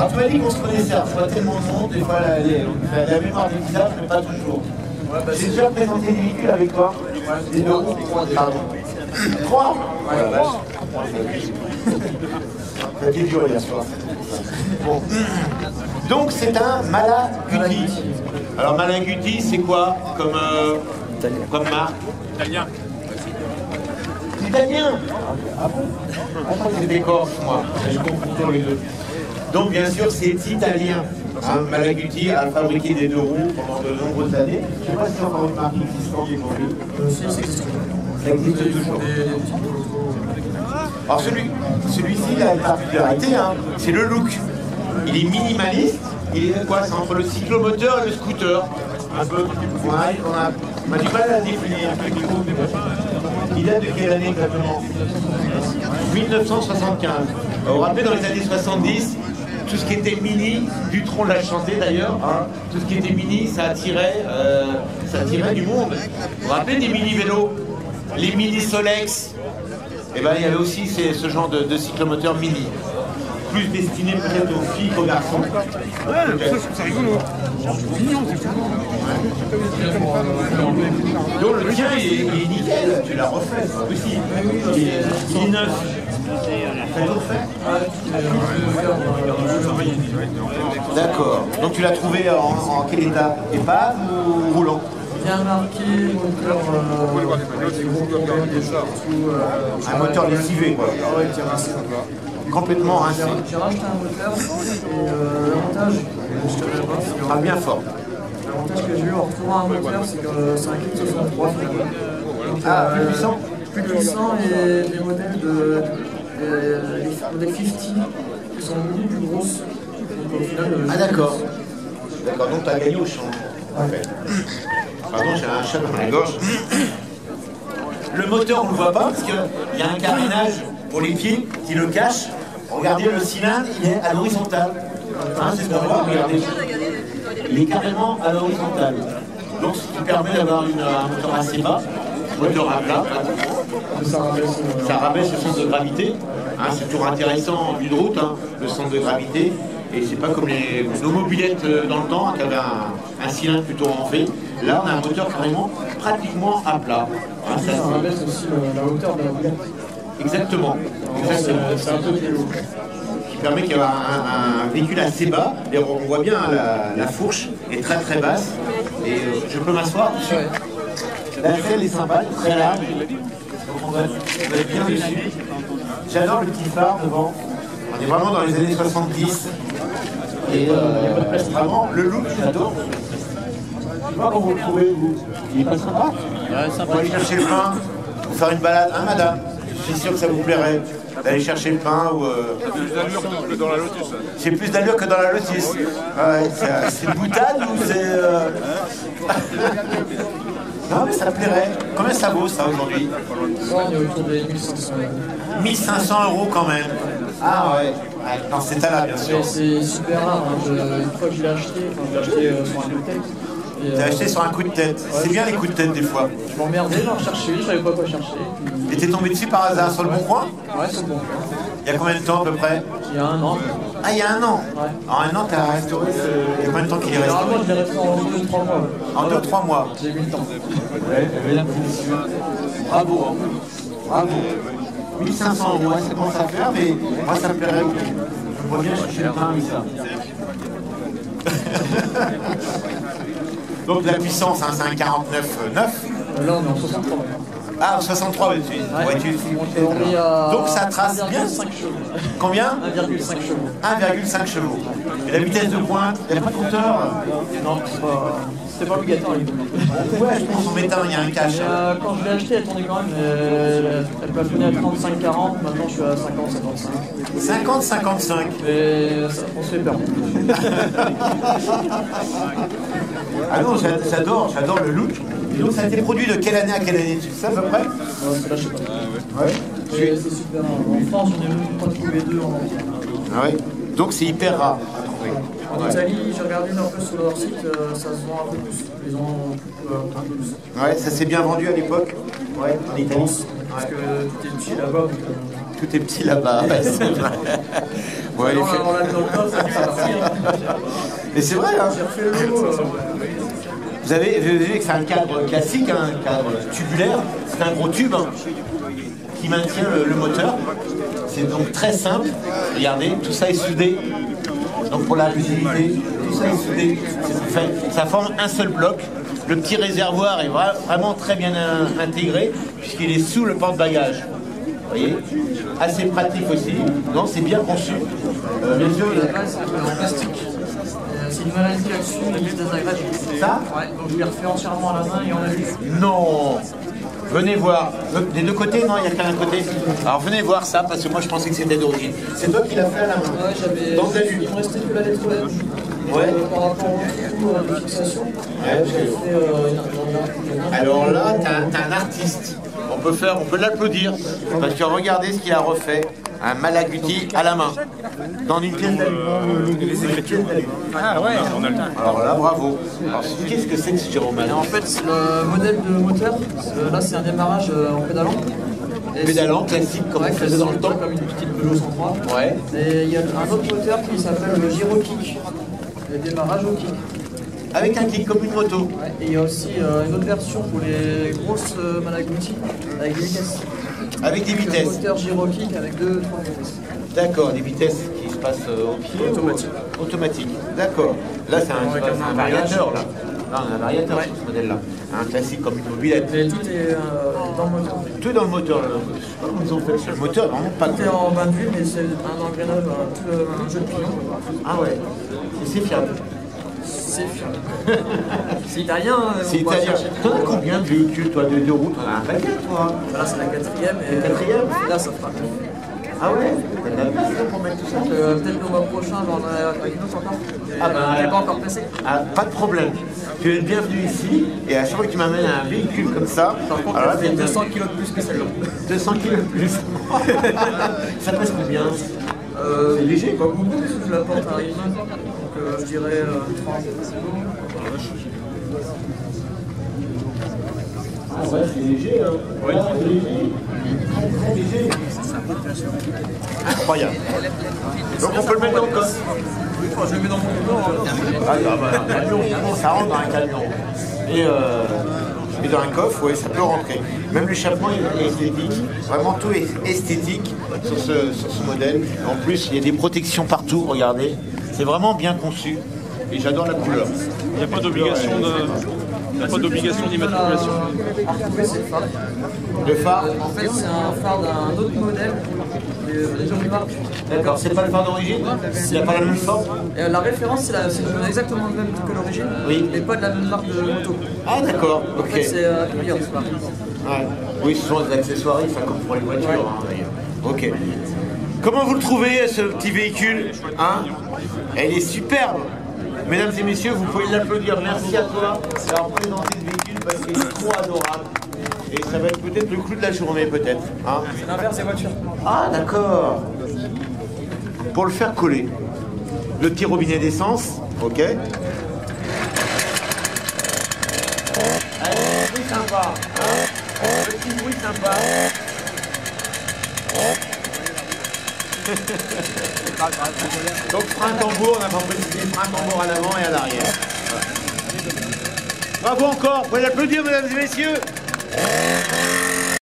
Alors tu m'as dit qu'on se connaissait, je vois tellement de monde, des fois la mémoire des visages, mais pas toujours. J'ai déjà présenté des véhicules avec toi. Des deux roues. Pardon. Trois. Ça a été dur hier soir. Bon. Donc c'est un Malaguti. Alors Malaguti, c'est quoi comme marque? Italien. Italien. Ah bon? Attends, c'est corse, moi. Je confonds les deux. Donc bien sûr, c'est italien. Malaguti a fabriqué des deux roues pendant de nombreuses années. Je ne sais pas si c'est encore une marque existante aujourd'hui. Ça existe. Ça existe toujours. Alors celui-ci, il a une particularité, hein, c'est le look. Il est minimaliste, il est quoi? C'est entre le cyclomoteur et le scooter. Un peu. On a du mal à la définir. Il date de quelle année exactement? 1975. Vous vous rappelez, dans les années 70, tout ce qui était mini, Dutronc l'a chanté d'ailleurs, hein, tout ce qui était mini, ça attirait du monde. Vous vous rappelez des mini-vélos? Les mini-Solex? Et ben il y avait aussi ce genre de cyclomoteur mini. Plus destiné peut-être aux filles qu'aux garçons. Ouais, c'est rigolo. C'est mignon, c'est cool. Donc le tien il est nickel, tu l'as refait, c'est possible. Il est neuf. T'as tout refait? D'accord. Donc tu l'as trouvé en quel état? Épave ou roulant? Bien marqué, moteur avec des gros problèmes, des choses. Un moteur lessivé quoi. Ah ouais, qui est rincé. Complètement rincé. J'ai racheté un moteur et l'avantage, je te l'ai pas, c'est Ah bien fort. l'avantage que j'ai eu en retrouvant un moteur, c'est que c'est un kit 63 finalement. Donc, Ah, plus puissant? Plus puissant et les modèles les modèles 50 qui sont beaucoup plus grosses. Donc au final, Ah d'accord. D'accord, donc tu as gagné au change. Parfait. Pardon, j'ai un chat dans la gorge. Le moteur, on ne le voit pas parce qu'il y a un carénage pour les pieds qui le cache. Regardez, le cylindre, il est à l'horizontale. Hein, c'est ce qu'on voit, regardez. Il est carrément à l'horizontale. Donc, ce qui permet d'avoir un moteur assez bas, moteur à plat. Ça rabaisse le centre de gravité. Hein, c'est toujours intéressant en vue de route, hein, le centre de gravité. Et c'est pas comme nos mobilettes dans le temps, qui avaient un cylindre plutôt renflé. Là, on a un moteur carrément pratiquement à plat. Hein, ça rabaisse aussi la hauteur de la boulette. Exactement. C'est un peu plus haut. Qui permet qu'il y ait un véhicule assez bas. Et on voit bien la fourche est très très basse. Et je peux m'asseoir dessus. La selle est sympa, très large. Donc on va être bien dessus. J'adore le petit phare devant. On est vraiment dans les années 70. Et vraiment, le look, j'adore. Je sais pas comment vous le trouvez, vous. Il est pas sympa? Ouais, sympa. On va aller chercher le pain, ou faire une balade. Hein, madame? Je suis sûr que ça vous plairait d'aller chercher le pain ou... C'est plus d'allure que dans la Lotus. C'est plus d'allure que dans la Lotus. Ouais, c'est une boutade ou c'est... Non, mais ça me plairait. Combien ça vaut, ça, aujourd'hui? Ça, on est autour des 1500 euros. 1500 € quand même. Ah ouais. Dans cet état-là, bien sûr. C'est super rare. Hein. Une fois que je l'ai acheté, sur un coup de tête. T'as acheté sur un coup de tête. Ouais, c'est bien les coups de tête des fois. Je m'emmerdais, j'en recherchais, je savais pas quoi chercher. Et t'es tombé dessus par hasard sur le bon coin? Ouais, sur le bon coin. Il y a combien de temps à peu près? Il y a 1 an. Ah, il y a 1 an? Ouais. En 1 an, t'as restauré Il y a combien de temps qu'il est resté? Généralement, je l'ai resté en 2-3 mois. En 2-3 mois? J'ai mis le temps. Ouais, bravo. Bravo. 1500 €, ça commence à faire, mais moi ça me plairait. Je vois bien chercher le pain avec ça. Donc la puissance, hein, c'est un 49,9. Là, on est en 63. Ah, 63, ouais, donc ça trace bien. 1,5 chevaux. Combien? 1,5 chevaux. 1,5 chevaux. Et la vitesse de pointe, il n'y a pas de compteur? Non, c'est pas obligatoire. Ouais, je pense en mettant, il y a un cache. Quand je l'ai acheté, elle tournait quand même. Elle plafonnait à 35-40, maintenant je suis à 50-55. 50-55. Et on se fait peur. Ah non, j'adore le look. Et donc ça a été produit de quelle année à quelle année? Tu sais à peu près? Là, je sais pas. Ouais. C'est super rare. En France, on est même pas trouvé deux en entier. Ah ouais. Donc c'est hyper rare. En Italie, j'ai regardé un peu sur leur site, ça se vend un peu plus. Ils ont un peu plus. Ouais, ça s'est bien vendu à l'époque. Ouais, en Italie. Parce que tout est petit là-bas. Tout est petit là-bas, ouais, c'est vrai. Ouais, Alors, on l'a mis dans le coffre, ça va faire. et c'est vrai, hein. J'ai refait le logo. Vous avez vu que c'est un cadre classique, hein, un cadre tubulaire. C'est un gros tube hein, qui maintient le moteur. C'est donc très simple. Regardez, tout ça est soudé. Donc pour la visibilité, tout ça est soudé. Ça forme un seul bloc. Le petit réservoir est vraiment très bien intégré puisqu'il est sous le porte-bagages. Vous voyez, assez pratique aussi. Non, c'est bien conçu. Bien sûr, La base, c'est en plastique. C'est une maladie là-dessus, la mise désagréable. ça. Ouais, donc je l'ai refait entièrement à la main et en alu. Non. Venez voir. Des deux côtés, non, il n'y a qu'un côté. Alors venez voir ça, parce que moi je pensais que c'était d'origine. C'est toi qui l'as fait à la main. Ouais, j'avais. Dans l'alu. Il me restait que la lettre L. Ouais. Par rapport à la fixation. Ouais, J'ai fait alors là, t'as un artiste. On peut l'applaudir. Parce que regardez ce qu'il a refait. Un Malaguti à la main. Dans une pièce d'alu. Ah ouais, on a le temps. Alors là, bravo. Alors, qu'est-ce que c'est que ce Jérôme? Et en fait, c'est le modèle de moteur. Là, c'est un démarrage en pédalant. Pédalant, classique, comme on faisait dans le temps. Comme une petite Peugeot 103. Ouais. Et il y a un autre moteur qui s'appelle le Gyro Kick. Le démarrage au kick. Avec un kick comme une moto. Ouais. Et il y a aussi une autre version pour les grosses Malaguti avec des vitesses. Avec des vitesses. Un moteur Gyro Kick avec 2-3 vitesses. D'accord, des vitesses qui se passent au pied. Automatique. Automatique. D'accord. Là, c'est un variateur, là. Là, on a un variateur Ouais. sur ce modèle-là. Un classique comme une mobilette. Et tout est dans le moteur. Tout est dans le moteur, là. Je sais pas comment ils ont fait ça. Le moteur, vraiment pas Tout est en bain d'huile, mais c'est un engrenage, tout un jeu de pignon. Ah ouais. Et c'est fiable. C'est fiable. C'est italien. C'est on va italien. chercher. T'en as combien de véhicules, toi, de route? T'en as un paquet, toi. Là, c'est la quatrième. Et La quatrième? là, ça fera. Ah ouais? T'as de la place pour mettre tout ça? Peut-être le mois prochain, j'en ai avec une autre encore. Ah ben, Elle n'est pas encore placée. Ah, pas de problème. Tu es le bienvenu ici, et à chaque fois que tu m'amènes un véhicule comme ça, Par contre, alors là, elle fait t'es 200 kg de plus que celle-là. 200 kilos de plus. Ça pèse combien? C'est léger. Pas beaucoup, parce que je la porte à Rime. Donc je dirais 30. Ah ouais, c'est léger, hein. Ouais, c'est léger. Très léger. Incroyable. Donc on peut le mettre dans le coffre. Je le mets dans mon dos. Ah bah, un camion, ça rentre dans un camion. Et dans un coffre, oui, ça peut rentrer. Même l'échappement est esthétique. Vraiment tout est esthétique sur ce modèle. En plus, il y a des protections partout, regardez. C'est vraiment bien conçu. Et j'adore la couleur. Il n'y a pas d'obligation d'immatriculation. À retrouver, c'est le phare. Le phare. En fait, c'est un phare d'un autre modèle. Des autres marques. D'accord, c'est pas le phare d'origine? Il n'a pas la même forme? Et la référence, c'est exactement le même que l'origine, Oui. mais pas de la même marque de moto. Ah d'accord, En fait, ok. c'est Hilliard, ce phare. Ouais. Oui, ce sont des accessoires, ça comme pour les voitures, hein, d'ailleurs. Ok. Comment vous le trouvez, ce petit véhicule, hein? Elle est superbe. Mesdames et messieurs, vous pouvez l'applaudir. Merci à toi d'avoir présenté ce véhicule parce qu'il est trop adorable. Et ça va être peut-être le clou de la journée, peut-être. Hein? C'est l'inverse des voitures. Ah, d'accord. Pour le faire coller. Le petit robinet d'essence, ok. Allez, bruit sympa. Hein? Petit bruit sympa. Donc frein tambour, on n'a pas précisé, frein tambour à l'avant et à l'arrière. Voilà. Bravo encore, vous pouvez l'applaudir mesdames et messieurs.